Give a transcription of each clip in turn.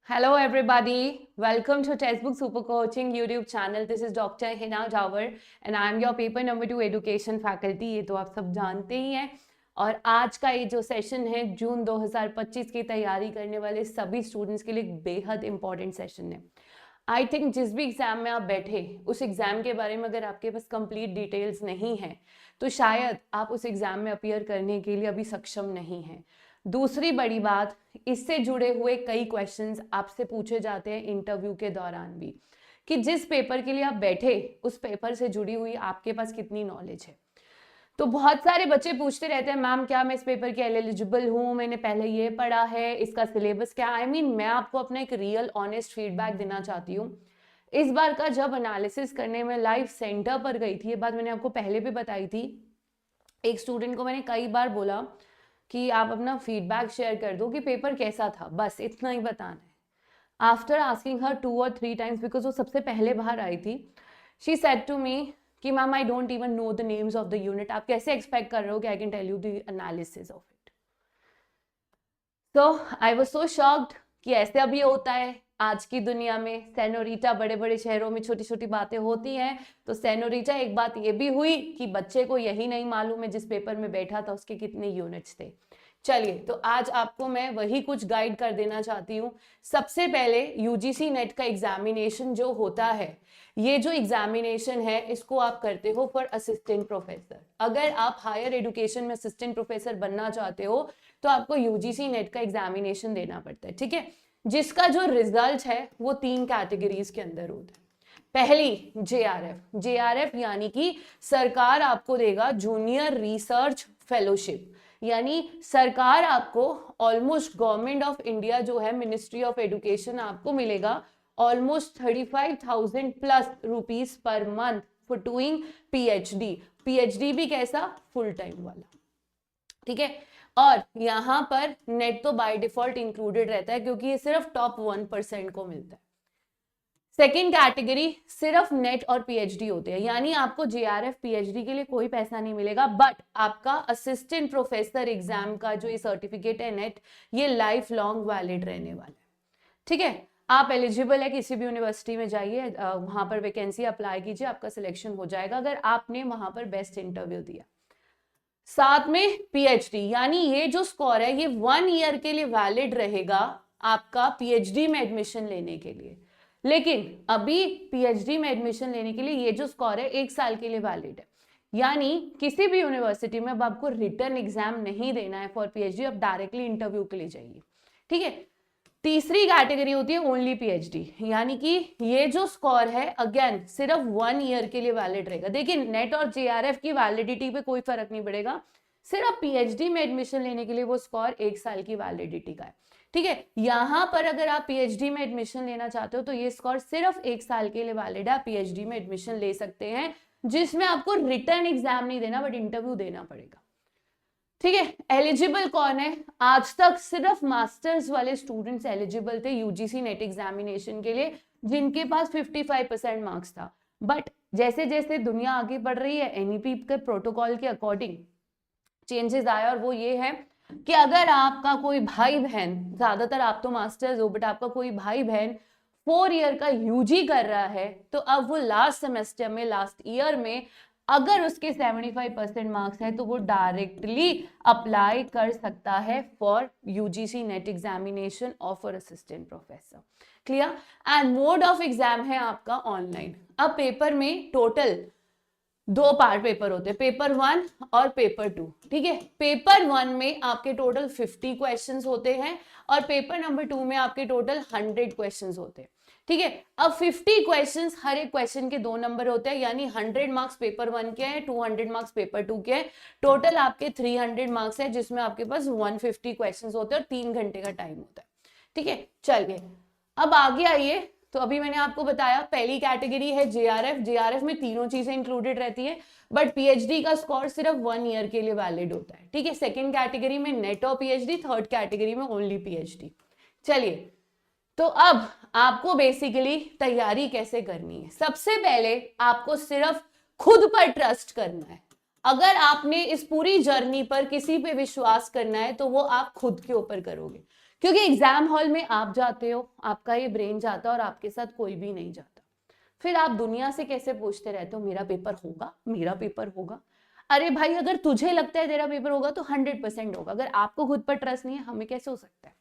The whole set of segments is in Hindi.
Hello, everybody. Welcome to Textbook Super Coaching YouTube channel. This is Dr. Hina Jawar and I am your paper number 2 education faculty. ये तो आप सब जानते ही हैं। और आज का ये जो सेशन है जून 2025 की तैयारी करने वाले सभी स्टूडेंट्स के लिए बेहद इंपॉर्टेंट सेशन है। आई थिंक जिस भी एग्जाम में आप बैठे उस एग्जाम के बारे में अगर आपके पास कंप्लीट डिटेल्स नहीं है तो शायद आप उस एग्जाम में अपीयर करने के लिए अभी सक्षम नहीं हैं। दूसरी बड़ी बात, इससे जुड़े हुए कई क्वेश्चंस आपसे पूछे जाते हैं इंटरव्यू के दौरान भी कि जिस पेपर के लिए आप बैठे उस पेपर से जुड़ी हुई आपके पास कितनी नॉलेज है। तो बहुत सारे बच्चे पूछते रहते हैं मैम क्या मैं इस पेपर के एलिजिबल हूँ, मैंने पहले ये पढ़ा है, इसका सिलेबस क्या। मैं आपको अपना एक रियल ऑनेस्ट फीडबैक देना चाहती हूँ। इस बार का जब एनालिसिस करने में लाइव सेंटर पर गई थी, ये बात मैंने आपको पहले भी बताई थी, एक स्टूडेंट को मैंने कई बार बोला कि आप अपना फीडबैक शेयर कर दो कि पेपर कैसा था, बस इतना ही बताना है। After asking her 2 or 3 times, because वो सबसे पहले बाहर आई थी, शी सेड टू मी कि ma'am I don't even know the names of the unit, आप कैसे एक्सपेक्ट कर रहे हो कि I can tell you the analysis of it. तो आई वाज सो शॉक्ड कि ऐसे अभी होता है आज की दुनिया में। सेनोरिटा, बड़े बड़े शहरों में छोटी छोटी बातें होती हैं। तो सेनोरिटा, एक बात ये भी हुई कि बच्चे को यही नहीं मालूम है जिस पेपर में बैठा था उसके कितने यूनिट्स थे। चलिए, तो आज आपको मैं वही कुछ गाइड कर देना चाहती हूँ। सबसे पहले यूजीसी नेट का एग्जामिनेशन जो होता है, ये जो एग्जामिनेशन है इसको आप करते हो फॉर असिस्टेंट प्रोफेसर। अगर आप हायर एजुकेशन में असिस्टेंट प्रोफेसर बनना चाहते हो तो आपको यूजीसी नेट का एग्जामिनेशन देना पड़ता है, ठीक है, जिसका जो रिजल्ट है वो 3 कैटेगरीज के अंदर होता है। पहली जेआरएफ, जेआरएफ यानी कि सरकार आपको देगा जूनियर रिसर्च फेलोशिप, यानी सरकार आपको ऑलमोस्ट गवर्नमेंट ऑफ इंडिया जो है मिनिस्ट्री ऑफ एजुकेशन आपको मिलेगा almost 35,000 plus rupees per month for doing PhD. PhD भी कैसा, फुल टाइम वाला, ठीक है। और यहां पर नेट तो बाय डिफॉल्ट इंक्लूडेड रहता है क्योंकि ये सिर्फ टॉप 1% को मिलता है। सेकेंड कैटेगरी सिर्फ नेट और पीएचडी होते हैं, यानी आपको जेआरएफ पीएचडी के लिए कोई पैसा नहीं मिलेगा, बट आपका असिस्टेंट प्रोफेसर एग्जाम का जो ये सर्टिफिकेट है नेट, ये लाइफ लॉन्ग वैलिड रहने वाला है, ठीक है। आप एलिजिबल है, किसी भी यूनिवर्सिटी में जाइए, वहां पर वैकेंसी अप्लाई कीजिए, आपका सिलेक्शन हो जाएगा अगर आपने वहां पर बेस्ट इंटरव्यू दिया। साथ में पीएचडी, यानी ये जो स्कोर है ये 1 ईयर के लिए वैलिड रहेगा आपका पीएचडी में एडमिशन लेने के लिए। लेकिन अभी पीएचडी में एडमिशन लेने के लिए ये जो स्कोर है 1 साल के लिए वैलिड है, यानी किसी भी यूनिवर्सिटी में अब आपको रिटर्न एग्जाम नहीं देना है फॉर पीएचडी, अब डायरेक्टली इंटरव्यू के लिए जाइए, ठीक है। तीसरी कैटेगरी होती है ओनली पीएचडी, यानी कि ये जो स्कोर है अगेन सिर्फ 1 ईयर के लिए वैलिड रहेगा। देखिए, नेट और जेआरएफ की वैलिडिटी पे कोई फर्क नहीं पड़ेगा, सिर्फ पीएचडी में एडमिशन लेने के लिए वो स्कोर 1 साल की वैलिडिटी का है, ठीक है। यहां पर अगर आप पीएचडी में एडमिशन लेना चाहते हो तो ये स्कोर सिर्फ 1 साल के लिए वैलिड है, पीएचडी में एडमिशन ले सकते हैं जिसमें आपको रिटर्न एग्जाम नहीं देना बट इंटरव्यू देना पड़ेगा, ठीक है। एलिजिबल कौन है, आज तक सिर्फ मास्टर्स वाले स्टूडेंट्स एलिजिबल थे यूजीसी नेट एग्जामिनेशन के लिए जिनके पास 55% मार्क्स था। बट जैसे जैसे दुनिया आगे बढ़ रही है एनईपी के प्रोटोकॉल के अकॉर्डिंग चेंजेस आया, और वो ये है कि अगर आपका कोई भाई बहन, ज्यादातर आप तो मास्टर्स हो, बट आपका कोई भाई बहन 4 ईयर का यूजी कर रहा है तो अब वो लास्ट सेमेस्टर में, लास्ट ईयर में अगर उसके 75% मार्क्स है तो वो डायरेक्टली अप्लाई कर सकता है फॉर यूजीसी नेट एग्जामिनेशन और for assistant professor. Clear. And mode of exam है आपका ऑनलाइन। अब पेपर में टोटल 2 पार्ट पेपर होते हैं, पेपर 1 और पेपर 2, ठीक है। पेपर 1 में आपके टोटल 50 क्वेश्चंस होते हैं और पेपर नंबर 2 में आपके टोटल 100 क्वेश्चंस होते हैं, ठीक है। अब 50 क्वेश्चंस, हर एक क्वेश्चन के 2 नंबर होते हैं, यानी 100 मार्क्स पेपर 1 के हैं, 200 मार्क्स पेपर 2 के हैं, टोटल आपके 300 मार्क्स है जिसमें आपके पास 150 क्वेश्चंस होते हैं और 3 घंटे का टाइम होता है, ठीक है। चलिए अब आगे आइए। तो अभी मैंने आपको बताया पहली कैटेगरी है जेआरएफ, जेआरएफ में तीनों चीजें इंक्लूडेड रहती है बट पीएचडी का स्कोर सिर्फ 1 ईयर के लिए वैलिड होता है, ठीक है। सेकंड कैटेगरी में नेट और पीएचडी, थर्ड कैटेगरी में ओनली पीएचडी। चलिए, तो अब आपको बेसिकली तैयारी कैसे करनी है। सबसे पहले आपको सिर्फ खुद पर ट्रस्ट करना है। अगर आपने इस पूरी जर्नी पर किसी पे विश्वास करना है तो वो आप खुद के ऊपर करोगे, क्योंकि एग्जाम हॉल में आप जाते हो, आपका ये ब्रेन जाता है और आपके साथ कोई भी नहीं जाता। फिर आप दुनिया से कैसे पूछते रहते हो मेरा पेपर होगा, मेरा पेपर होगा? अरे भाई, अगर तुझे लगता है तेरा पेपर होगा तो 100% होगा। अगर आपको खुद पर ट्रस्ट नहीं है, हमें कैसे हो सकता है?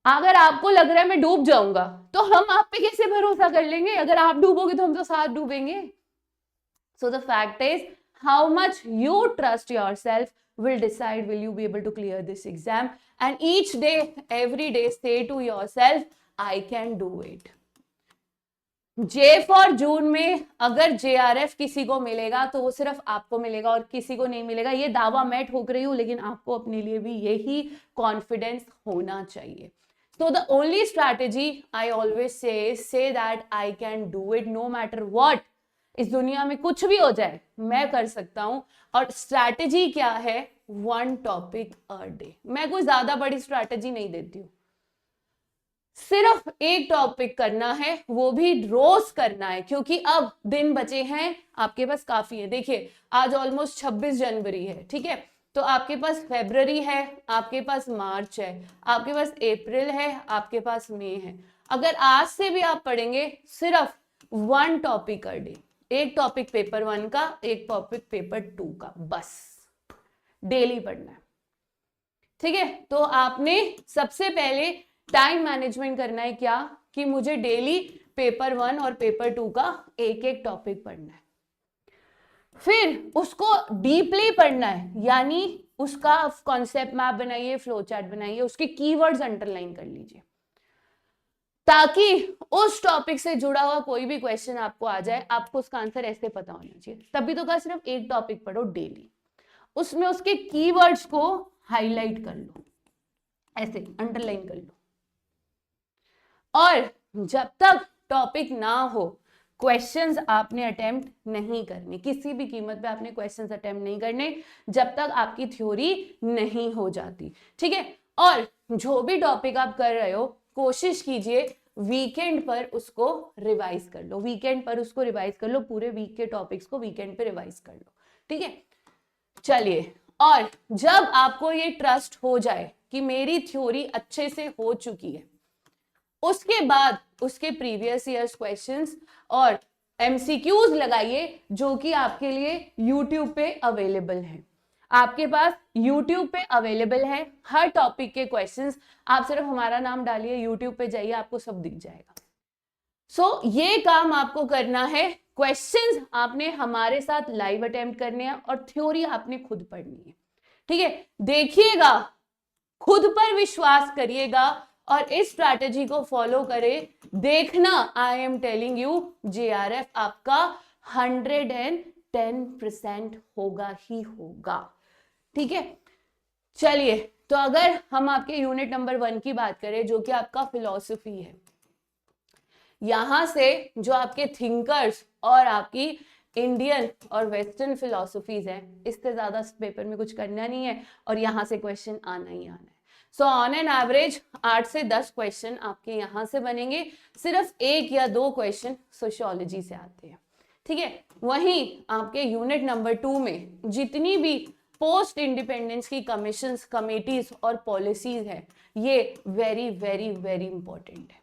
अगर आपको लग रहा है मैं डूब जाऊंगा, तो हम आप पे कैसे भरोसा कर लेंगे? अगर आप डूबोगे तो हम तो साथ डूबेंगे। So the fact is, how much you trust yourself will decide will you be able to clear this exam. And each day, every day, say to yourself I can do it. J for जून में अगर JRF किसी को मिलेगा तो वो सिर्फ आपको मिलेगा और किसी को नहीं मिलेगा। ये दावा मैं ठोक रही हूं, लेकिन आपको अपने लिए भी यही कॉन्फिडेंस होना चाहिए। So the only strategy I always say that I can do it no matter what. इस दुनिया में कुछ भी हो जाए मैं कर सकता हूं। और स्ट्रैटेजी क्या है? 1 टॉपिक अ डे। मैं कोई ज्यादा बड़ी स्ट्रैटेजी नहीं देती हूं, सिर्फ एक टॉपिक करना है, वो भी रोज करना है, क्योंकि अब दिन बचे हैं आपके पास काफी है। देखिए आज ऑलमोस्ट 26 जनवरी है, ठीक है? तो आपके पास फेब्रुअरी है, आपके पास मार्च है, आपके पास अप्रैल है, आपके पास मई है। अगर आज से भी आप पढ़ेंगे सिर्फ 1 टॉपिक कर डे, एक टॉपिक पेपर 1 का, एक टॉपिक पेपर 2 का, बस डेली पढ़ना है, ठीक है? तो आपने सबसे पहले टाइम मैनेजमेंट करना है क्या, कि मुझे डेली पेपर 1 और पेपर 2 का एक एक टॉपिक पढ़ना है। फिर उसको डीपली पढ़ना है, यानी उसका कॉन्सेप्ट मैप बनाइए, फ्लो चार्ट बनाइए, उसके कीवर्ड्स अंडरलाइन कर लीजिए, ताकि उस टॉपिक से जुड़ा हुआ कोई भी क्वेश्चन आपको आ जाए, आपको उसका आंसर ऐसे पता होना चाहिए। तभी तो कहा सिर्फ एक टॉपिक पढ़ो डेली, उसमें उसके कीवर्ड्स को हाईलाइट कर लो, ऐसे अंडरलाइन कर लो। और जब तक टॉपिक ना हो, क्वेश्चंस आपने अटेम्प्ट नहीं करने, किसी भी कीमत पे आपने क्वेश्चंस अटेम्प्ट नहीं करने जब तक आपकी थ्योरी नहीं हो जाती, ठीक है? और जो भी टॉपिक आप कर रहे हो, कोशिश कीजिए वीकेंड पर उसको रिवाइज कर लो, वीकेंड पर उसको रिवाइज कर लो, पूरे वीक के टॉपिक्स को वीकेंड पे रिवाइज कर लो, ठीक है? चलिए, और जब आपको ये ट्रस्ट हो जाए कि मेरी थ्योरी अच्छे से हो चुकी है, उसके बाद उसके प्रीवियस ईयर्स क्वेश्चंस और एमसीक्यूज लगाइए, जो कि आपके लिए YouTube पे अवेलेबल है। आपके पास YouTube पे अवेलेबल है हर टॉपिक के क्वेश्चंस। आप सिर्फ हमारा नाम डालिए, YouTube पे जाइए, आपको सब दिख जाएगा। सो ये काम आपको करना है, क्वेश्चंस आपने हमारे साथ लाइव अटेम्प्ट करने हैं और थ्योरी आपने खुद पढ़नी है, ठीक है? देखिएगा, खुद पर विश्वास करिएगा और इस स्ट्रैटेजी को फॉलो करें। देखना, I am telling you, JRF आपका 110% होगा ही होगा, ठीक है? चलिए, तो अगर हम आपके यूनिट नंबर 1 की बात करें, जो कि आपका फिलॉसफी है, यहां से जो आपके थिंकर्स और आपकी इंडियन और वेस्टर्न फिलॉसफीज है, इससे ज्यादा पेपर में कुछ करना नहीं है और यहां से क्वेश्चन आना ही आना है। सो ऑन एन एवरेज 8 से 10 क्वेश्चन आपके यहां से बनेंगे, सिर्फ 1 या 2 क्वेश्चन सोशियोलॉजी से आते हैं, ठीक है? वहीं आपके यूनिट नंबर 2 में जितनी भी पोस्ट इंडिपेंडेंस की कमीशंस, कमेटीज और पॉलिसीज है, ये वेरी वेरी वेरी इंपॉर्टेंट है।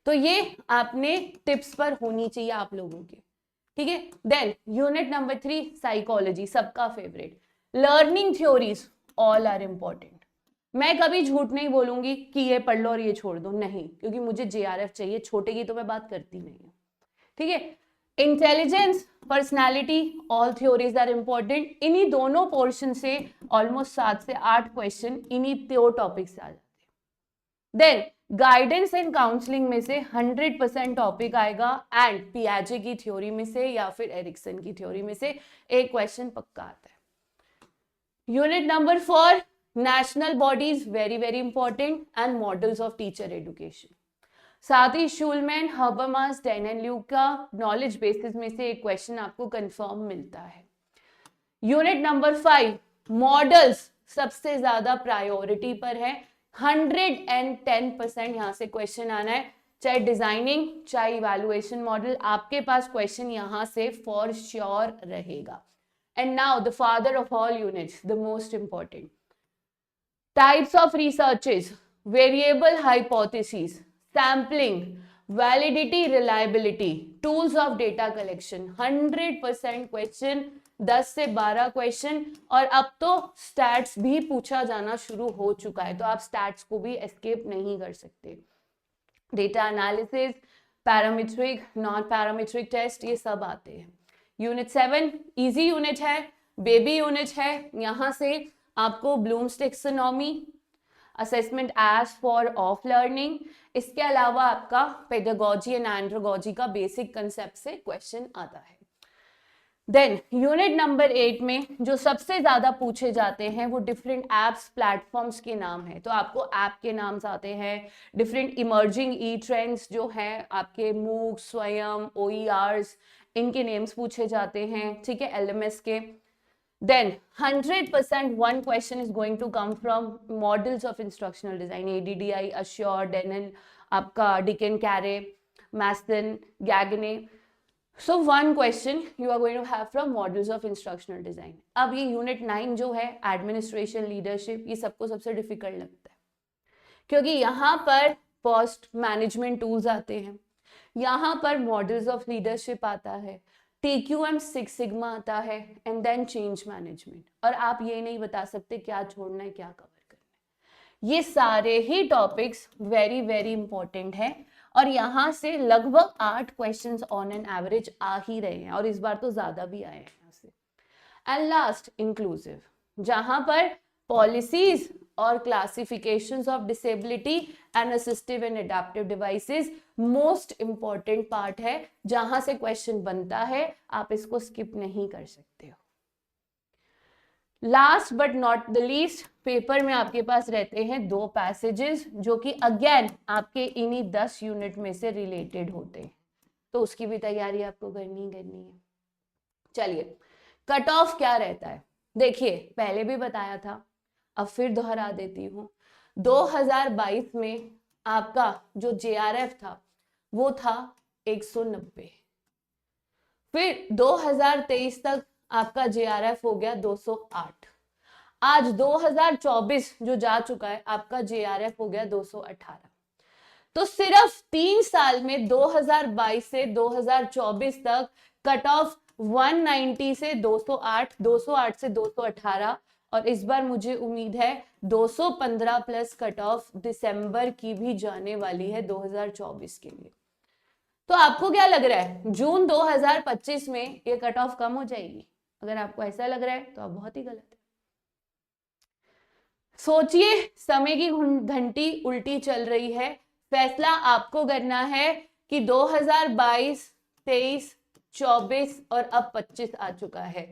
तो ये आपने टिप्स पर होनी चाहिए आप लोगों के, ठीक है? देन यूनिट नंबर 3 साइकोलॉजी, सबका favourite. Learning theories all are important. मैं कभी झूठ नहीं बोलूंगी कि ये पढ़ लो और ये छोड़ दो, नहीं, क्योंकि मुझे JRF चाहिए, छोटे की तो मैं बात करती नहीं हूँ, ठीक है? Intelligence, personality, all theories are important. इन्हीं दोनों पोर्शन से ऑलमोस्ट 7 से 8 क्वेश्चन इन्हीं 2 टॉपिक से आ जाते हैं। देन गाइडेंस एंड काउंसलिंग में से 100% टॉपिक आएगा, एंड पियाजे की थ्योरी में से या फिर एरिक्सन की थ्योरी में से एक क्वेश्चन पक्का आता है। Unit number 4 national bodies, very very important, and models of teacher education. साथ ही शूलमैन, हर्बरमास, डेन एंड ल्यूक का नॉलेज बेसिस में से एक क्वेश्चन आपको कंफर्म मिलता है। यूनिट नंबर 5 मॉडल्स सबसे ज्यादा प्रायोरिटी पर है, 110% यहां से क्वेश्चन आना है, चाहे डिजाइनिंग चाहे इवैल्यूएशन मॉडल, आपके पास क्वेश्चन यहां से फॉर श्योर रहेगा। And now the father of all units, the most important, types of researches, variable hypothesis, sampling, validity, reliability, tools of data collection. 100% question, 10 से 12 क्वेश्चन। और अब तो स्टैट्स भी पूछा जाना शुरू हो चुका है, तो आप स्टैट्स को भी एस्केप नहीं कर सकते। Data analysis, parametric, non parametric test, ये सब आते हैं। यूनिट 7 इजी यूनिट है, बेबी यूनिट है। यहाँ से आपको Bloom's taxonomy, assessment as for of learning, इसके अलावा आपका पेडागोजी एंड एंड्रोगोजी का बेसिक कंसेप्ट से क्वेश्चन आता है। देन यूनिट नंबर 8 में जो सबसे ज्यादा पूछे जाते हैं वो डिफरेंट एप्स, प्लेटफॉर्म्स के नाम है। तो आपको ऐप के नाम आते हैं, डिफरेंट इमर्जिंग ई ट्रेंड्स जो हैं आपके मूक, स्वयं, OERs, इनके नेम्स पूछे जाते हैं, ठीक है, LMS के। Then 100% one question is going to come from models of instructional design, ADDI, Assure, Denon, आपका Dicken, Carey, Maston, Gagne. So one question you are going to have from models of instructional design. अब ये यूनिट 9 जो है एडमिनिस्ट्रेशन, लीडरशिप, ये सबको सबसे डिफिकल्ट लगता है, क्योंकि यहाँ पर पोस्ट मैनेजमेंट टूल्स आते हैं, यहाँ पर मॉडल्स ऑफ लीडरशिप आता है, TQM 6 सिग्मा आता है, एंड देन चेंज मैनेजमेंट। और आप ये नहीं बता सकते क्या छोड़ना है, क्या कवर करना है। ये सारे ही टॉपिक्स वेरी वेरी इंपॉर्टेंट है, और यहाँ से लगभग 8 क्वेश्चंस ऑन एन एवरेज आ ही रहे हैं, और इस बार तो ज्यादा भी आए हैं यहाँ से। एंड लास्ट इंक्लूसिव, जहां पर पॉलिसीज और classifications of disability and assistive and adaptive devices most important part है, जहां से क्वेश्चन बनता है, आप इसको स्किप नहीं कर सकते हो। Last but not the least, paper में आपके पास रहते हैं 2 पैसेजेस जो कि अगेन आपके इन्हीं 10 यूनिट में से रिलेटेड होते हैं, तो उसकी भी तैयारी आपको करनी है। चलिए, कट ऑफ क्या रहता है, देखिए पहले भी बताया था, अब फिर दोहरा देती हूँ। 2022 में आपका जो JRF था वो था 190, फिर 2023 तक आपका JRF हो गया 208, आज 2024 जो जा चुका है आपका JRF हो गया 218। तो सिर्फ 3 साल में 2022 से 2024 तक कट ऑफ 190 से 208, 208 से 218, और इस बार मुझे उम्मीद है 215 प्लस कट ऑफ दिसंबर की भी जाने वाली है 2024 के लिए। तो आपको क्या लग रहा है, जून 2025 में ये कट ऑफ कम हो जाएगी? अगर आपको ऐसा लग रहा है तो आप बहुत ही गलत है। सोचिए, समय की घंटी उल्टी चल रही है, फैसला आपको करना है कि 2022, 23, 24 और अब 25 आ चुका है।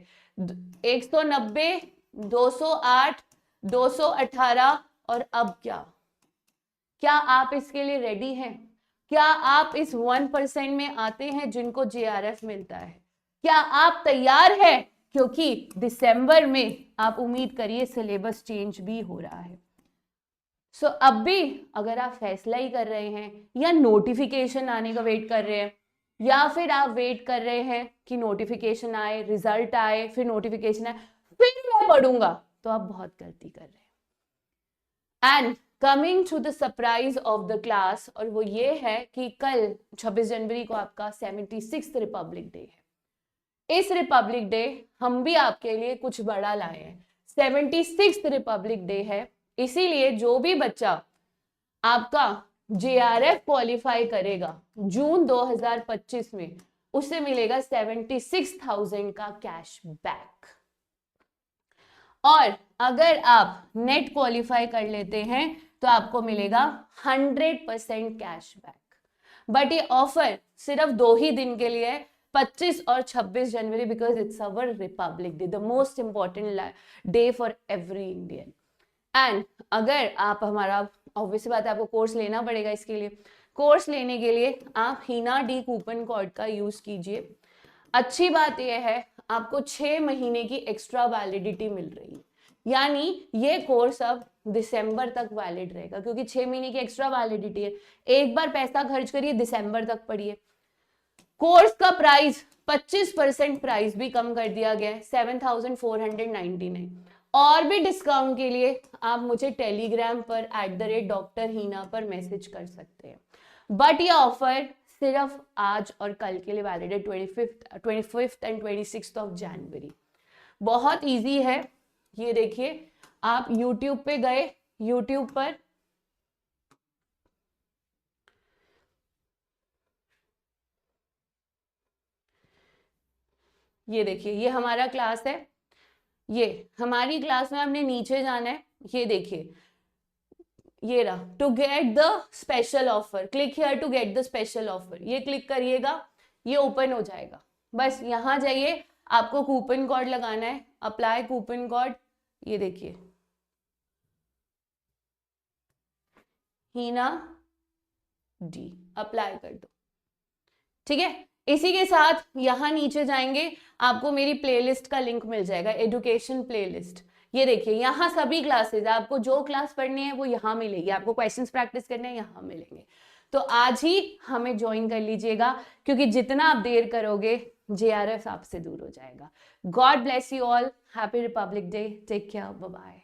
190, 208, 218 और अब क्या आप इसके लिए रेडी हैं? क्या आप इस 1% में आते हैं जिनको JRF मिलता है? क्या आप तैयार हैं? क्योंकि दिसंबर में आप उम्मीद करिए सिलेबस चेंज भी हो रहा है। सो अब भी अगर आप फैसला ही कर रहे हैं, या नोटिफिकेशन आने का वेट कर रहे हैं, या फिर आप वेट कर रहे हैं कि नोटिफिकेशन आए, रिजल्ट आए, फिर नोटिफिकेशन आए, फिर मैं पढ़ूंगा, तो आप बहुत गलती कर रहे हैं। And coming to the surprise of the class, और वो ये है कि कल 26 जनवरी को आपका 76th रिपब्लिक डे है। इस रिपब्लिक डे हम भी आपके लिए कुछ बड़ा लाए हैं। 76th रिपब्लिक डे है, इसीलिए जो भी बच्चा आपका JRF क्वालिफाई करेगा जून 2025 में, उसे मिलेगा 76,000 का कैश बैक। और अगर आप नेट क्वालिफाई कर लेते हैं तो आपको मिलेगा 100% कैश बैक। बट ये ऑफर सिर्फ 2 ही दिन के लिए है, 25 और 26 जनवरी, because it's our republic day, the most important day for every Indian. And अगर आप हमारा, ऑब्वियस बात है आपको कोर्स लेना पड़ेगा, इसके लिए कोर्स लेने के लिए आप हीना डी कूपन कोड का यूज कीजिए। अच्छी बात यह है आपको 6 महीने की एक्स्ट्रा वैलिडिटी मिल रही है, यानी ये कोर्स अब दिसंबर तक वैलिड रहेगा, क्योंकि 6 महीने की एक्स्ट्रा वैलिडिटी है। एक बार पैसा खर्च करिए, दिसंबर तक पढ़िए। कोर्स का प्राइस 25% प्राइस भी कम कर दिया गया है, 7,499। और भी डिस्काउंट के लिए आप मुझे टेलीग्राम पर @Dr. Hina पर मैसेज कर सकते हैं। बट ये ऑफर सिर्फ आज और कल के लिए वैलिड है, 25th and 26th of January. बहुत इजी है। ये देखिए, आप YouTube पे गए, YouTube पर ये देखिए, ये हमारा क्लास है। ये हमारी क्लास में हमने नीचे जाना है। ये देखिए, ये रहा, to get the special offer, click here to get the special offer. ये क्लिक करिएगा, ये ओपन हो जाएगा। बस यहां जाइए, आपको कूपन कोड लगाना है, अप्लाई कूपन कोड। ये देखिए, हीना डी, अप्लाई कर दो। ठीक है, इसी के साथ यहां नीचे जाएंगे, आपको मेरी प्लेलिस्ट का लिंक मिल जाएगा, एजुकेशन प्लेलिस्ट। ये देखिए, यहाँ सभी क्लासेस, आपको जो क्लास पढ़नी है वो यहाँ मिलेगी, आपको क्वेश्चंस प्रैक्टिस करने हैं यहाँ मिलेंगे। तो आज ही हमें ज्वाइन कर लीजिएगा, क्योंकि जितना आप देर करोगे JRF आपसे दूर हो जाएगा। God bless you all, happy Republic Day, take care, bye bye.